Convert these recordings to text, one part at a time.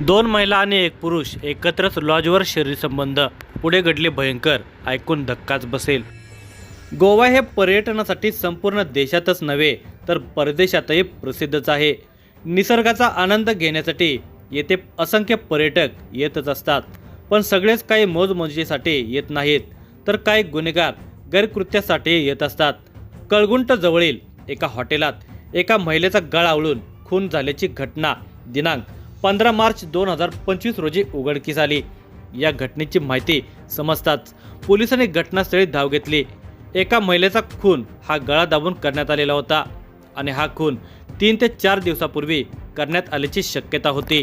दोन महिला आणि एक पुरुष एकत्रच लॉजवर शरीरसंबंध. पुढे घडले भयंकर. ऐकून धक्काच बसेल. गोवा हे पर्यटनासाठी संपूर्ण देशातच नव्हे तर परदेशातही प्रसिद्धच आहे. निसर्गाचा आनंद घेण्यासाठी येथे असंख्य पर्यटक येतच असतात. पण सगळेच काही मौजमजेसाठी येत नाहीत, तर काही गुन्हेगार गैरकृत्यासाठी येत असतात. कळगुंट जवळील एका हॉटेलात एका महिलेचा गळा आवळून खून झाल्याची घटना दिनांक 15 मार्च 2025 रोजी उघडकीस आली. या घटनेची माहिती समजताच पोलिसांनी घटनास्थळी धाव घेतली. एका महिलेचा खून हा गळा दाबून करण्यात आलेला होता आणि हा खून 3 ते 4 दिवसापूर्वी करण्यात आल्याची शक्यता होती.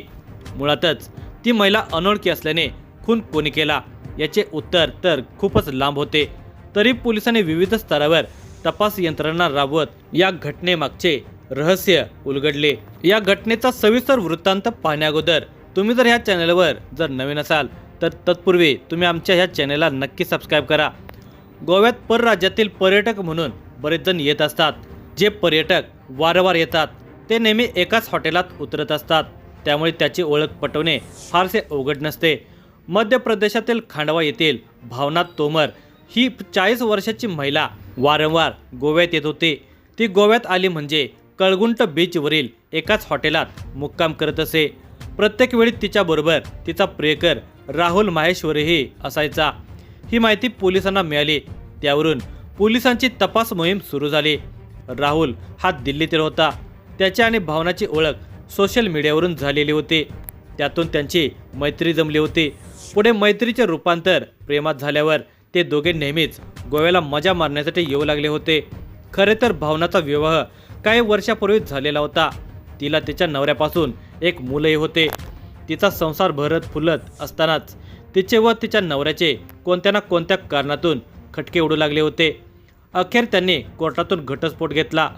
मुळातच ती महिला अनोळखी असल्याने खून कोणी केला याचे उत्तर तर खूपच लांब होते. तरी पोलिसांनी विविध स्तरावर तपास यंत्रणा राबवत या घटनेमागचे रहस्य उलगडले. या घटनेचा सविस्तर वृत्तांत पाहण्याअगोदर तुम्ही जर ह्या चॅनलवर जर नवीन असाल तर तत्पूर्वी तुम्ही आमच्या ह्या चॅनलला नक्की सबस्क्राईब करा. गोव्यात परराज्यातील पर्यटक म्हणून बरेच जण येत असतात. जे पर्यटक वारंवार येतात ते नेहमी एकाच हॉटेलात उतरत असतात, त्यामुळे त्याची ओळख पटवणे फारसे अवघड नसते. मध्य प्रदेशातील खांडवा येथील भावना तोमर ही 40 वर्षाची महिला वारंवार गोव्यात येत होती. ती गोव्यात आली म्हणजे कळगुंट बीचवरील एकाच हॉटेलात मुक्काम करत असे. प्रत्येक वेळी तिच्याबरोबर तिचा प्रियकर राहुल माहेश्वरीही असायचा. ही माहिती पोलिसांना मिळाली. त्यावरून पोलिसांची तपास मोहीम सुरू झाली. राहुल हा दिल्लीतील होता. त्याच्या आणि भावनाची ओळख सोशल मीडियावरून झालेली होती. त्यातून त्यांची मैत्री जमली होती. पुढे मैत्रीचे रूपांतर प्रेमात झाल्यावर ते दोघे नेहमीच गोव्याला मजा मारण्यासाठी येऊ लागले होते. खरे तर भावनाचा विवाह काही वर्षापूर्वीच झालेला होता. तिला तिच्या नवऱ्यापासून एक मुलंही होते. तिचा संसार भरत फुलत असतानाच तिचे व तिच्या नवऱ्याचे कोणत्या ना कोणत्या कारणातून खटके उडू लागले होते. अखेर त्यांनी कोर्टातून घटस्फोट घेतला.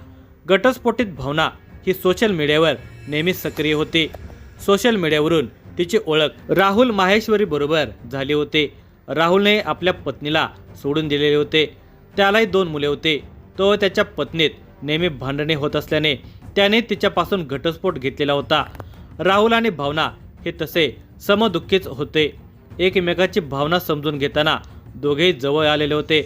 घटस्फोटित भावना ही सोशल मीडियावर नेहमी सक्रिय होती. सोशल मीडियावरून तिची ओळख राहुल माहेश्वरी बरोबर झाली होती. राहुलने आपल्या पत्नीला सोडून दिलेले होते. त्यालाही 2 मुले होते. तो त्याच्या पत्नीत नेहमी भांडणे होत असल्याने त्याने तिच्यापासून घटस्फोट घेतलेला होता. राहुल आणि भावना हे तसे समदुःखीच होते. एकमेकाची भावना समजून घेताना दोघेही जवळ आलेले होते.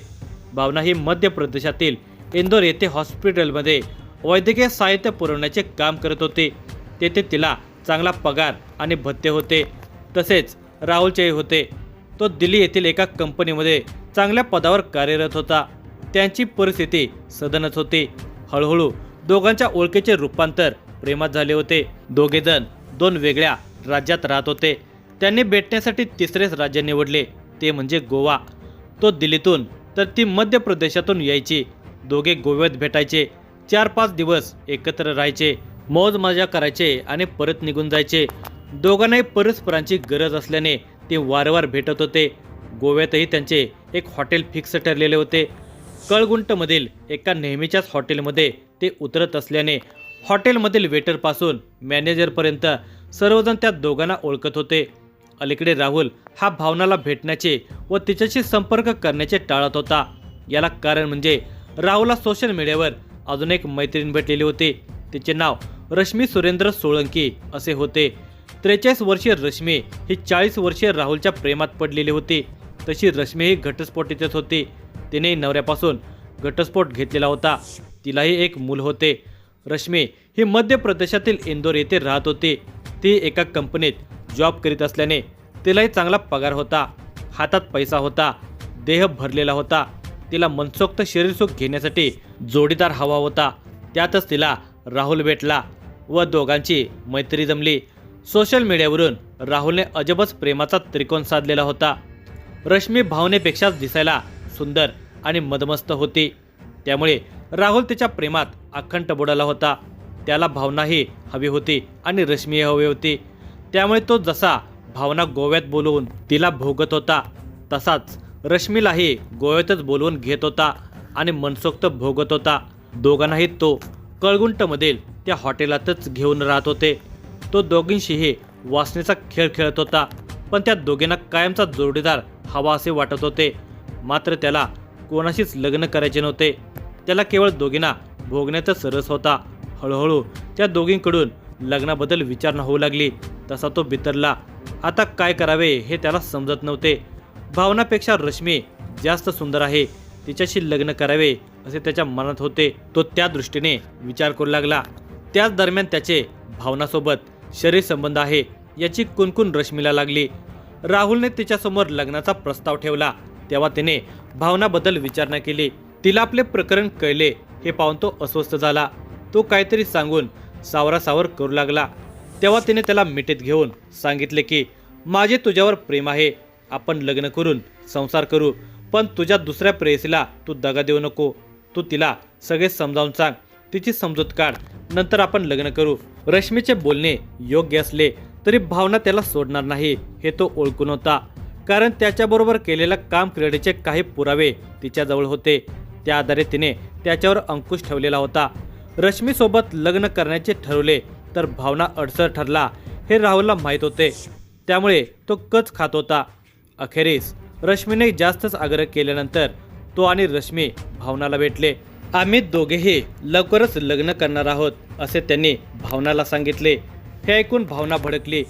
भावना ही मध्य प्रदेशातील इंदोर येथे हॉस्पिटलमध्ये वैद्यकीय साहित्य पुरवण्याचे काम करत होते. तेथे तिला चांगला पगार आणि भत्ते होते. तसेच राहुलचेही होते. तो दिल्ली येथील एका कंपनीमध्ये चांगल्या पदावर कार्यरत होता. त्यांची परिस्थिती सदनच होती. हळूहळू दोघांच्या ओळखीचे रूपांतर प्रेमात झाले होते. दोघेजण 2 वेगळ्या राज्यात राहत होते. त्यांनी भेटण्यासाठी तिसरेच राज्य निवडले, ते म्हणजे गोवा. तो दिल्लीतून तर ती मध्य प्रदेशातून यायची. दोघे गोव्यात भेटायचे. 4-5 दिवस एकत्र राहायचे, मौज मजा करायचे आणि परत निघून जायचे. दोघांनाही परस्परांची गरज असल्याने ते वारंवार भेटत होते. गोव्यातही त्यांचे एक हॉटेल फिक्स ठरलेले होते. कळगुंटमधील एका नेहमीच्याच हॉटेलमध्ये ते उतरत असल्याने हॉटेलमधील वेटरपासून मॅनेजरपर्यंत सर्वजण त्या दोघांना ओळखत होते. अलीकडे राहुल हा भावनाला भेटण्याचे व तिच्याशी संपर्क करण्याचे टाळत होता. याला कारण म्हणजे राहुलला सोशल मीडियावर अजून एक मैत्रीण भेटलेली होती. तिचे नाव रश्मी सुरेंद्र सोळंकी असे होते. 43 वर्षीय रश्मी ही 40 वर्षीय राहुलच्या प्रेमात पडलेली होती. तशी रश्मी ही घटस्फोटीतच होती. तिने नवऱ्यापासून घटस्फोट घेतलेला होता. तिलाही एक मूल होते. रश्मी ही मध्य प्रदेशातील इंदोर येथे राहत होती. ती एका कंपनीत जॉब करीत असल्याने तिलाही चांगला पगार होता. हातात पैसा होता. देह भरलेला होता. तिला मनसोक्त शरीरसुख घेण्यासाठी जोडीदार हवा होता. त्यातच तिला राहुल भेटला व दोघांची मैत्री जमली. सोशल मीडियावरून राहुलने अजबच प्रेमाचा त्रिकोण साधलेला होता. रश्मी भावनेपेक्षा दिसायला सुंदर आणि मदमस्त होती. त्यामुळे राहुल तिच्या प्रेमात अखंड बुडाला होता. त्याला भावनाही हवी होती आणि रश्मीही हवी होती. त्यामुळे तो जसा भावना गोव्यात बोलवून तिला भोगत होता, तसाच रश्मीलाही गोव्यातच बोलवून घेत होता आणि मनसोक्त भोगत होता. दोघांनाही तो कळगुंटमधील त्या हॉटेलातच घेऊन राहत होते. तो दोघींशीही वासनेचा खेळ खेळत होता. पण त्या दोघींना कायमचा जोडीदार हवा असे वाटत होते. मात्र त्याला कोणाशीच लग्न करायचे नव्हते. त्याला केवळ दोघींना भोगण्याचा रस होता. हळूहळू त्या दोघींकडून लग्नाबद्दल विचारणा होऊ लागली. तसा तो बिथरला. आता काय करावे हे त्याला समजत नव्हते. भावनापेक्षा रश्मी जास्त सुंदर आहे, तिच्याशी लग्न करावे असे त्याच्या मनात होते. तो त्या दृष्टीने विचार करू लागला. त्याच दरम्यान त्याचे भावनासोबत शरीर संबंध आहे याची कुणकुण रश्मीला लागली. राहुलने तिच्यासमोर लग्नाचा प्रस्ताव ठेवला तेव्हा तिने भावनाबद्दल विचारणा केली. तिला आपले प्रकरण कळले हे पाहून तो अस्वस्थ झाला. तो काहीतरी सांगून सावरासावर करू लागला. तेव्हा तिने त्याला मिठीत घेऊन सांगितले की माझे तुझ्यावर प्रेम आहे, आपण लग्न करून संसार करू, पण तुझ्या दुसऱ्या प्रेयसीला तू दगा देऊ नको. तू तिला सगळे समजावून सांग, तिची समजूत काढ, नंतर आपण लग्न करू. रश्मीचे बोलणे योग्य असले तरी भावना त्याला सोडणार नाही हे तो ओळखून होता, कारण त्याच्याबरोबर केलेल्या काम क्रीडेचे काही पुरावे तिच्याजवळ होते. त्या आधारे तिने त्याच्यावर अंकुश ठेवलेला होता. रश्मीसोबत लग्न करण्याचे ठरवले तर भावना अडसर ठरला हे राहुलला माहीत होते, त्यामुळे तो कच खात होता. अखेरीस रश्मीने जास्तच आग्रह केल्यानंतर तो आणि रश्मी भावनाला भेटले. आम्ही दोघेही लवकरच लग्न करणार आहोत असे त्यांनी भावनाला सांगितले. हे ऐकून भावना भडकली.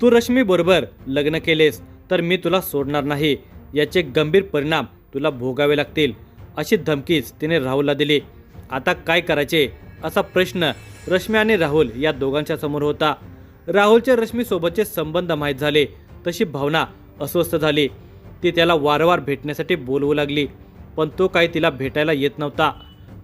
तू रश्मी बरोबर लग्न केलेस तर मी तुला सोडणार नाही, याचे गंभीर परिणाम तुला भोगावे लागतील अशी धमकीच तिने राहुलला दिली. आता काय करायचे असा प्रश्न रश्मी आणि राहुल या दोघांच्या समोर होता. राहुलचे रश्मीसोबतचे संबंध माहीत झाले तशी भावना अस्वस्थ झाली. ती त्याला वारंवार भेटण्यासाठी बोलवू लागली, पण तो काही तिला भेटायला येत नव्हता.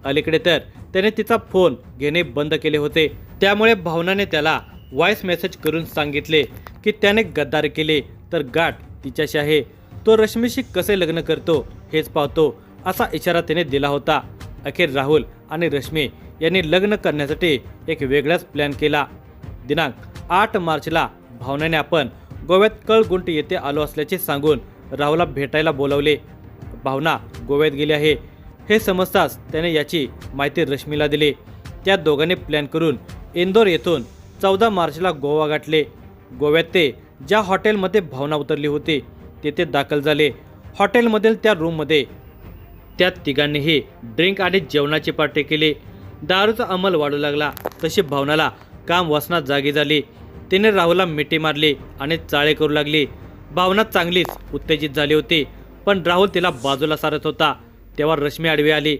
अलीकडे तर त्याने तिचा फोन घेणे बंद केले होते. त्यामुळे भावनाने त्याला व्हॉइस मेसेज करून सांगितले की त्याने गद्दारी केले तर गाठ तिच्याशी आहे, तो रश्मीशी कसे लग्न करतो हेच पाहतो असा इशारा त्याने दिला होता. अखेर राहुल आणि रश्मी यांनी लग्न करण्यासाठी एक वेगळाच प्लॅन केला. दिनांक 8 मार्चला भावनाने आपण गोव्यात कळगुंट येथे आलो असल्याचे सांगून राहुलला भेटायला बोलावले. भावना गोव्यात गेली आहे हे समजताच त्याने याची माहिती रश्मीला दिली. त्या दोघांनी प्लॅन करून इंदोर येथून 14 मार्चला गोवा गाठले. गोव्यात ते ज्या हॉटेलमध्ये भावना उतरली होती तेथे दाखल झाले. हॉटेलमधील त्या रूममध्ये त्या तिघांनीही ड्रिंक आणि जेवणाची पार्टी केली. दारूचा अंमल वाढू लागला तशी भावनाला काम वासना जागी झाली. तिने राहुलला मिठी मारली आणि चाळे करू लागली. भावना चांगलीच उत्तेजित झाली होती, पण राहुल तिला बाजूला सारत होता. तेव्हा रश्मी आडवी आली.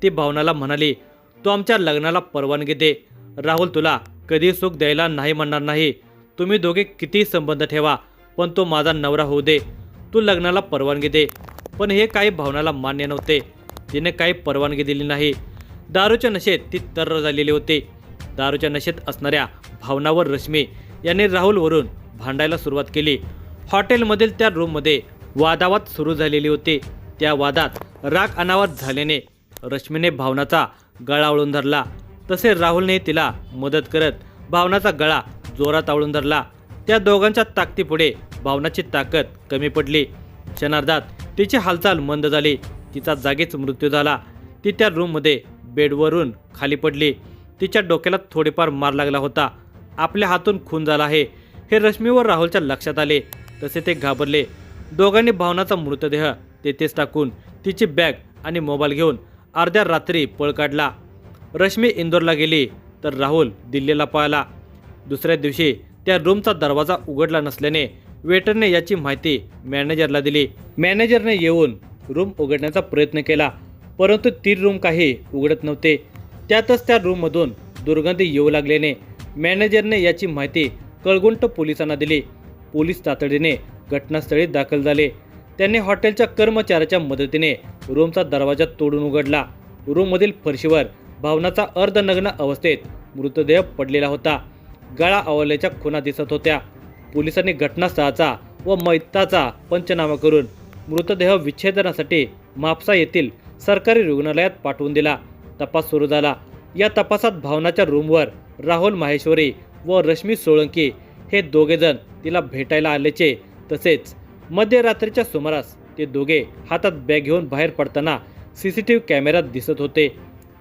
ती भावनाला म्हणाली, तू आमच्या लग्नाला परवानगी दे. राहुल तुला कधी सुख द्यायला नाही म्हणणार नाही. तुम्ही दोघे किती संबंध ठेवा, पण तो माझा नवरा होऊ दे. तू लग्नाला परवानगी दे. पण हे काही भावनाला मान्य नव्हते. तिने काही परवानगी दिली नाही. दारूच्या नशेत ती तर्र झालेली होती. दारूच्या नशेत असणाऱ्या भावनावर रश्मी यांनी राहुलवरून भांडायला सुरुवात केली. हॉटेलमधील त्या रूममध्ये वादावाद सुरू झालेली होती. त्या वादात राग अनावत झाल्याने रश्मीने भावनाचा गळा आवळून धरला. तसे राहुलने तिला मदत करत भावनाचा गळा जोरात आवळून धरला. त्या दोघांच्या ताकदीपुढे भावनाची ताकद कमी पडली. क्षणार्धात तिची हालचाल मंद झाली. तिचा जागीच मृत्यू झाला. ती त्या रूममध्ये बेडवरून खाली पडली. तिच्या डोक्याला थोडेफार मार लागला होता. आपल्या हातून खून झाला आहे हे रश्मी व राहुलच्या लक्षात आले. तसे ते घाबरले. दोघांनी भावनाचा मृतदेह तेथेच टाकून तिची बॅग आणि मोबाईल घेऊन अर्ध्या रात्री पळ काढला. रश्मी इंदोरला गेली तर राहुल दिल्लीला पळाला. दुसऱ्या दिवशी त्या रूमचा दरवाजा उघडला नसल्याने वेटरने याची माहिती मॅनेजरला दिली. मॅनेजरने येऊन रूम उघडण्याचा प्रयत्न केला, परंतु ती रूम काही उघडत नव्हते. त्यातच त्या रूममधून दुर्गंधी येऊ लागल्याने मॅनेजरने याची माहिती कळगुंट पोलिसांना दिली. पोलीस तातडीने घटनास्थळी दाखल झाले. त्यांनी हॉटेलच्या कर्मचाऱ्याच्या मदतीने रूमचा दरवाजा तोडून उघडला. रूममधील फरशीवर भावनाचा अर्धनग्न अवस्थेत मृतदेह पडलेला होता. गळा आवळल्याच्या खुणा दिसत होत्या. पोलिसांनी घटनास्थळाचा व मयताचा पंचनामा करून मृतदेह विच्छेदनासाठी म्हापसा येथील सरकारी रुग्णालयात पाठवून दिला. तपास सुरू झाला. या तपासात भावनाच्या रूमवर राहुल माहेश्वरी व रश्मी सोळंकी हे दोघेजण तिला भेटायला आल्याचे, तसेच मध्यरात्रीच्या सुमारास ते दोघे हातात बॅग घेऊन बाहेर पडताना CCTV कॅमेऱ्यात दिसत होते.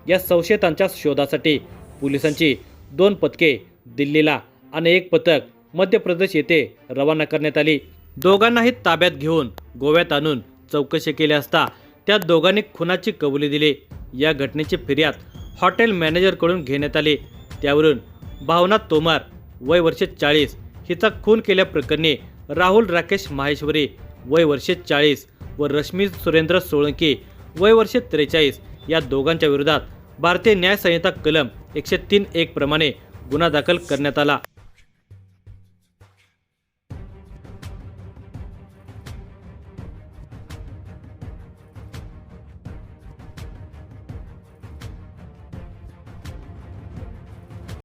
या संशयितांच्या शोधासाठी पोलिसांची 2 पथके दिल्लीला आणि 1 पथक मध्य प्रदेश येथे रवाना करण्यात आली. दोघांनाही ताब्यात घेऊन गोव्यात आणून चौकशी केली असता त्या दोघांनी खुनाची कबुली दिली. या घटनेची फिर्याद हॉटेल मॅनेजरकडून घेण्यात आली. त्यावरून भावना तोमर वय वर्ष 40 हिचा खून केल्याप्रकरणी राहुल राकेश माहेश्वरी वय वर्षे 40 व रश्मी सुरेंद्र सोळंकी वय वर्षे 43 या दोघांच्या विरोधात भारतीय न्याय संहिता कलम 103(1) प्रमाणे गुन्हा दाखल करण्यात आला।